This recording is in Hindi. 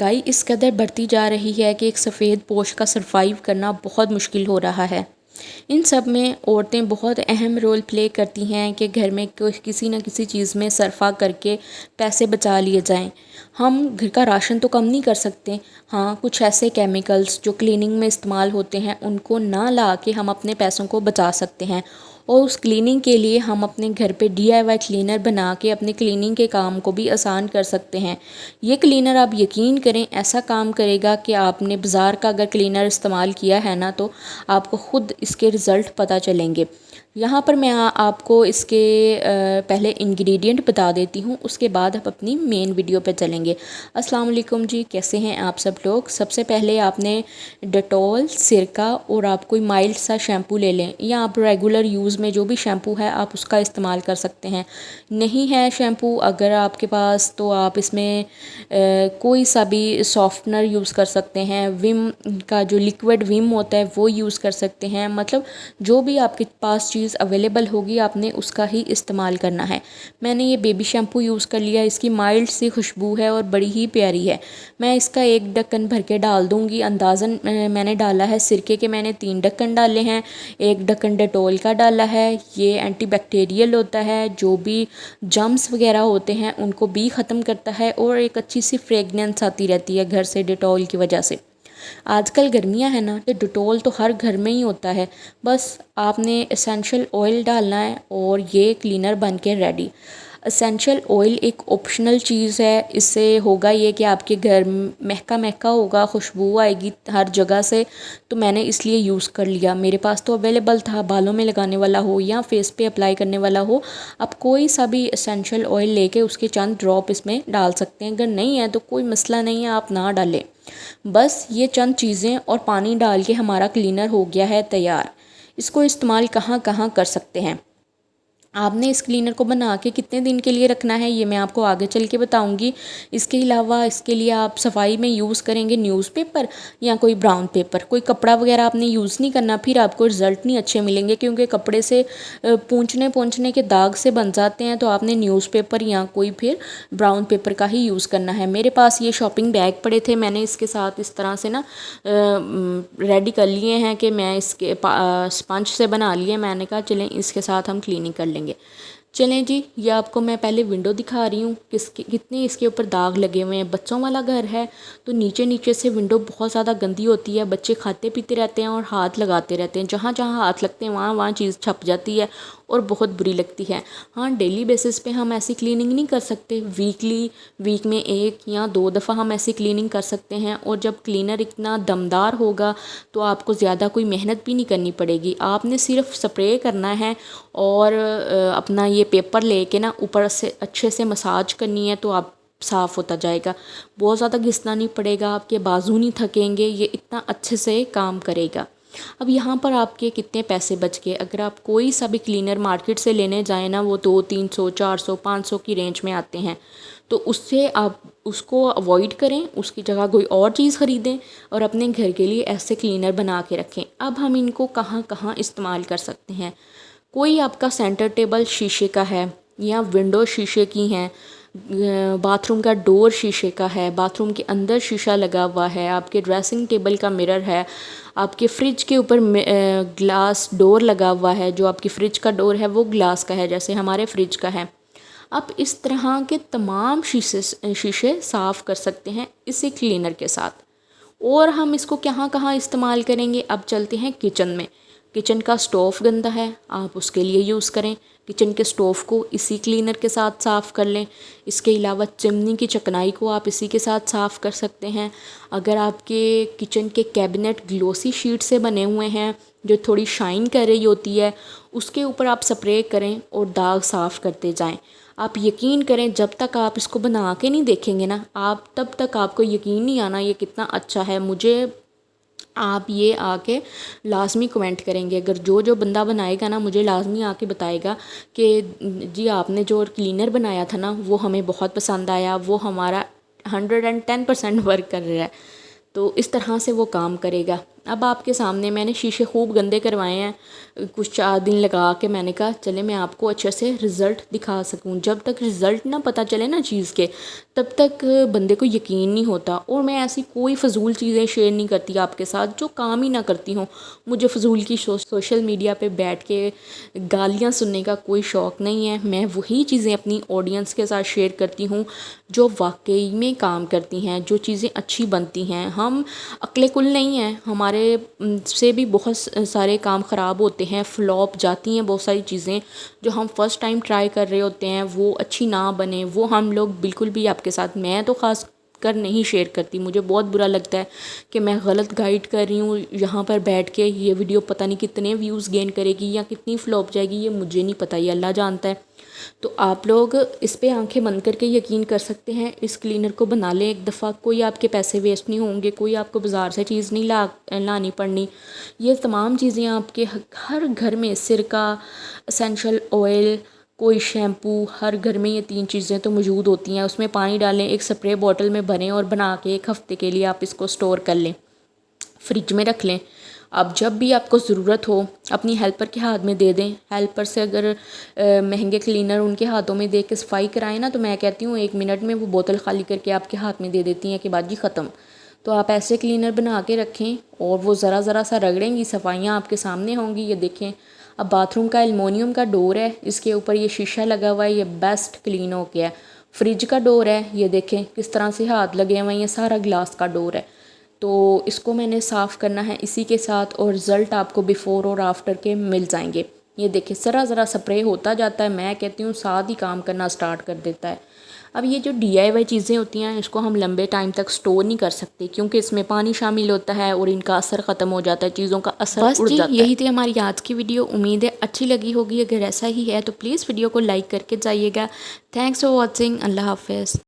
महंगाई इस कदर बढ़ती जा रही है कि एक सफ़ेद पोश का सरवाइव करना बहुत मुश्किल हो रहा है। इन सब में औरतें बहुत अहम रोल प्ले करती हैं कि घर में किसी न किसी चीज़ में सरफा करके पैसे बचा लिए जाएं। हम घर का राशन तो कम नहीं कर सकते। हाँ, कुछ ऐसे केमिकल्स जो क्लीनिंग में इस्तेमाल होते हैं उनको ना ला के हम अपने पैसों को बचा सकते हैं। और उस क्लीनिंग के लिए हम अपने घर पे DIY क्लीनर बना के अपने क्लीनिंग के काम को भी आसान कर सकते हैं। ये क्लीनर आप यकीन करें ऐसा काम करेगा कि आपने बाज़ार का अगर क्लीनर इस्तेमाल किया है ना तो आपको ख़ुद इसके रिज़ल्ट पता चलेंगे। यहाँ पर मैं आपको इसके पहले इंग्रेडिएंट बता देती हूँ, उसके बाद आप अपनी मेन वीडियो पे चलेंगे। अस्सलाम वालेकुम जी, कैसे हैं आप सब लोग। सबसे पहले आपने डेटॉल, सिरका और आप कोई माइल्ड सा शैम्पू ले लें, या आप रेगुलर यूज़ में जो भी शैम्पू है आप उसका इस्तेमाल कर सकते हैं। नहीं है शैम्पू अगर आपके पास तो आप इसमें कोई सा भी सॉफ्टनर यूज़ कर सकते हैं। विम का जो लिक्विड विम होता है वो यूज़ कर सकते हैं। मतलब जो भी आपके पास चीज़ अवेलेबल होगी आपने उसका ही इस्तेमाल करना है। मैंने ये बेबी शैम्पू यूज़ कर लिया, इसकी माइल्ड सी खुशबू है और बड़ी ही प्यारी है। मैं इसका एक ढक्कन भर के डाल दूँगी। अंदाज़न मैंने डाला है सिरके के, मैंने 3 ढक्कन डाले हैं। एक ढक्कन डेटॉल का डाला है, ये एंटीबैक्टीरियल होता है, जो भी जर्म्स वगैरह होते हैं उनको भी ख़त्म करता है और एक अच्छी सी फ्रेगनेंस आती रहती है घर से डेटॉल की वजह से। आजकल गर्मियां है ना तो डेटॉल तो हर घर में ही होता है। बस आपने एसेंशियल ऑयल डालना है और ये क्लीनर बन के रेडी। एसेंशियल ऑयल एक ऑप्शनल चीज़ है, इससे होगा ये कि आपके घर महका महका होगा, खुशबू आएगी हर जगह से, तो मैंने इसलिए यूज़ कर लिया। मेरे पास तो अवेलेबल था, बालों में लगाने वाला हो या फेस पे अप्लाई करने वाला हो, आप कोई सा भी एसेंशियल ऑयल लेके उसके चंद ड्रॉप इसमें डाल सकते हैं। अगर नहीं है तो कोई मसला नहीं है, आप ना डालें। बस ये चंद चीज़ें और पानी डाल के हमारा क्लीनर हो गया है तैयार। इसको इस्तेमाल कहाँ कहाँ कर सकते हैं। आपने इस क्लीनर को बना के कितने दिन के लिए रखना है ये मैं आपको आगे चल के बताऊंगी। इसके अलावा इसके लिए आप सफाई में यूज़ करेंगे न्यूज़पेपर या कोई ब्राउन पेपर, कोई कपड़ा वगैरह आपने यूज़ नहीं करना, फिर आपको रिज़ल्ट नहीं अच्छे मिलेंगे क्योंकि कपड़े से पोंछने के दाग से बन जाते हैं। तो आपने न्यूज़पेपर या कोई फिर ब्राउन पेपर का ही यूज़ करना है। मेरे पास ये शॉपिंग बैग पड़े थे, मैंने इसके साथ इस तरह से ना रेडी कर लिए हैं कि मैं इसके स्पंज से बना लिए। मैंने कहा चलें इसके साथ हम क्लीनिंग कर लेंगे। चलें जी, ये आपको मैं पहले विंडो दिखा रही हूँ कितने इसके ऊपर दाग लगे हुए हैं। बच्चों वाला घर है तो नीचे नीचे से विंडो बहुत ज़्यादा गंदी होती है। बच्चे खाते पीते रहते हैं और हाथ लगाते रहते हैं, जहाँ जहाँ हाथ लगते हैं वहाँ वहाँ चीज़ छप जाती है और बहुत बुरी लगती है। हाँ, डेली बेसिस पे हम ऐसी क्लीनिंग नहीं कर सकते, वीक में 1 या 2 दफ़ा हम ऐसी क्लीनिंग कर सकते हैं। और जब क्लीनर इतना दमदार होगा तो आपको ज़्यादा कोई मेहनत भी नहीं करनी पड़ेगी। आपने सिर्फ स्प्रे करना है और अपना ये पेपर लेके ना ऊपर से अच्छे से मसाज करनी है तो आप साफ़ होता जाएगा। बहुत ज़्यादा घिसना नहीं पड़ेगा, आपके बाजू नहीं थकेंगे, ये इतना अच्छे से काम करेगा। अब यहाँ पर आपके कितने पैसे बच गए। अगर आप कोई सा भी क्लीनर मार्केट से लेने जाएँ ना, वो 200, 300, 400, 500 की रेंज में आते हैं, तो उससे आप उसको अवॉइड करें, उसकी जगह कोई और चीज़ ख़रीदें और अपने घर के लिए ऐसे क्लीनर बना के रखें। अब हम इनको कहाँ कहाँ इस्तेमाल कर सकते हैं। कोई आपका सेंटर टेबल शीशे का है या विंडो शीशे की हैं, बाथरूम का डोर शीशे का है, बाथरूम के अंदर शीशा लगा हुआ है, आपके ड्रेसिंग टेबल का मिरर है, आपके फ्रिज के ऊपर ग्लास डोर लगा हुआ है, जो आपकी फ्रिज का डोर है वो ग्लास का है जैसे हमारे फ्रिज का है। आप इस तरह के तमाम शीशे साफ़ कर सकते हैं इसी क्लीनर के साथ। और हम इसको कहाँ कहाँ इस्तेमाल करेंगे। अब चलते हैं किचन में। किचन का स्टोव गंदा है, आप उसके लिए यूज़ करें। किचन के स्टोव को इसी क्लीनर के साथ साफ़ कर लें। इसके अलावा चिमनी की चिकनाई को आप इसी के साथ साफ़ कर सकते हैं। अगर आपके किचन के कैबिनेट ग्लोसी शीट से बने हुए हैं जो थोड़ी शाइन कर रही होती है, उसके ऊपर आप स्प्रे करें और दाग साफ़ करते जाएं। आप यकीन करें जब तक आप इसको बना के नहीं देखेंगे ना, आप तब तक आपको यकीन नहीं आना ये कितना अच्छा है। मुझे आप ये आके लाजमी कमेंट करेंगे। अगर जो बंदा बनाएगा ना मुझे लाजमी आके बताएगा कि जी आपने जो क्लीनर बनाया था ना वो हमें बहुत पसंद आया, वो हमारा 110% वर्क कर रहा है। तो इस तरह से वो काम करेगा। अब आपके सामने मैंने शीशे खूब गंदे करवाए हैं, कुछ 4 दिन लगा के। मैंने कहा चले मैं आपको अच्छे से रिज़ल्ट दिखा सकूं। जब तक रिज़ल्ट ना पता चले ना चीज़ के, तब तक बंदे को यकीन नहीं होता। और मैं ऐसी कोई फ़जूल चीज़ें शेयर नहीं करती आपके साथ जो काम ही ना करती हूँ। मुझे फ़जूल की सोशल मीडिया पे बैठ के गालियाँ सुनने का कोई शौक़ नहीं है। मैं वही चीज़ें अपनी ऑडियंस के साथ शेयर करती हूँ जो वाकई में काम करती हैं, जो चीज़ें अच्छी बनती हैं। हम अक्ले कुल नहीं हैं, हमारे से भी बहुत सारे काम ख़राब होते हैं, फ्लॉप जाती हैं बहुत सारी चीज़ें। जो हम फर्स्ट टाइम ट्राई कर रहे होते हैं वो अच्छी ना बने, वो हम लोग बिल्कुल भी आपके साथ, मैं तो ख़ास कर नहीं शेयर करती। मुझे बहुत बुरा लगता है कि मैं गलत गाइड कर रही हूँ यहाँ पर बैठ के। ये वीडियो पता नहीं कितने व्यूज़ गेन करेगी या कितनी फ्लॉप जाएगी, ये मुझे नहीं पता, ये अल्लाह जानता है। तो आप लोग इस पे आंखें बंद करके यकीन कर सकते हैं। इस क्लीनर को बना लें एक दफ़ा, कोई आपके पैसे वेस्ट नहीं होंगे, कोई आपको बाज़ार से चीज़ नहीं लानी पड़नी। ये तमाम चीज़ें आपके हर घर में, सिरका, एसेंशियल ऑयल, कोई शैम्पू, हर घर में ये 3 चीज़ें तो मौजूद होती हैं। उसमें पानी डालें, एक स्प्रे बॉटल में भरें और बना के 1 हफ़्ते के लिए आप इसको स्टोर कर लें, फ्रिज में रख लें। अब जब भी आपको ज़रूरत हो अपनी हेल्पर के हाथ में दे दें। हेल्पर से अगर महंगे क्लीनर उनके हाथों में दे के सफाई कराएं ना, तो मैं कहती हूँ 1 मिनट में वो बोतल खाली करके आपके हाथ में दे देती हैं कि बाजी ख़त्म। तो आप ऐसे क्लीनर बना के रखें और वो ज़रा ज़रा सा रगड़ेंगी, सफाइयाँ आपके सामने होंगी। ये देखें, अब बाथरूम का एलुमिनियम का डोर है, इसके ऊपर ये शीशा लगा हुआ है, ये बेस्ट क्लीन हो गया है। फ्रिज का डोर है, ये देखें किस तरह से हाथ लगे हुए हैं, ये सारा ग्लास का डोर है। तो इसको मैंने साफ़ करना है इसी के साथ, और रिज़ल्ट आपको बिफ़ोर और आफ्टर के मिल जाएंगे। ये देखिए ज़रा ज़रा स्प्रे होता जाता है, मैं कहती हूँ साथ ही काम करना स्टार्ट कर देता है। अब ये जो DIY चीज़ें होती हैं इसको हम लंबे टाइम तक स्टोर नहीं कर सकते, क्योंकि इसमें पानी शामिल होता है और इनका असर ख़त्म हो जाता है, चीज़ों का असर उड़ जाता है। यही थी हमारी आज की वीडियो, उम्मीद है अच्छी लगी होगी। अगर ऐसा ही है तो प्लीज़ वीडियो को लाइक करके जाइएगा। Thanks for watching. अल्लाह हाफ़िज़।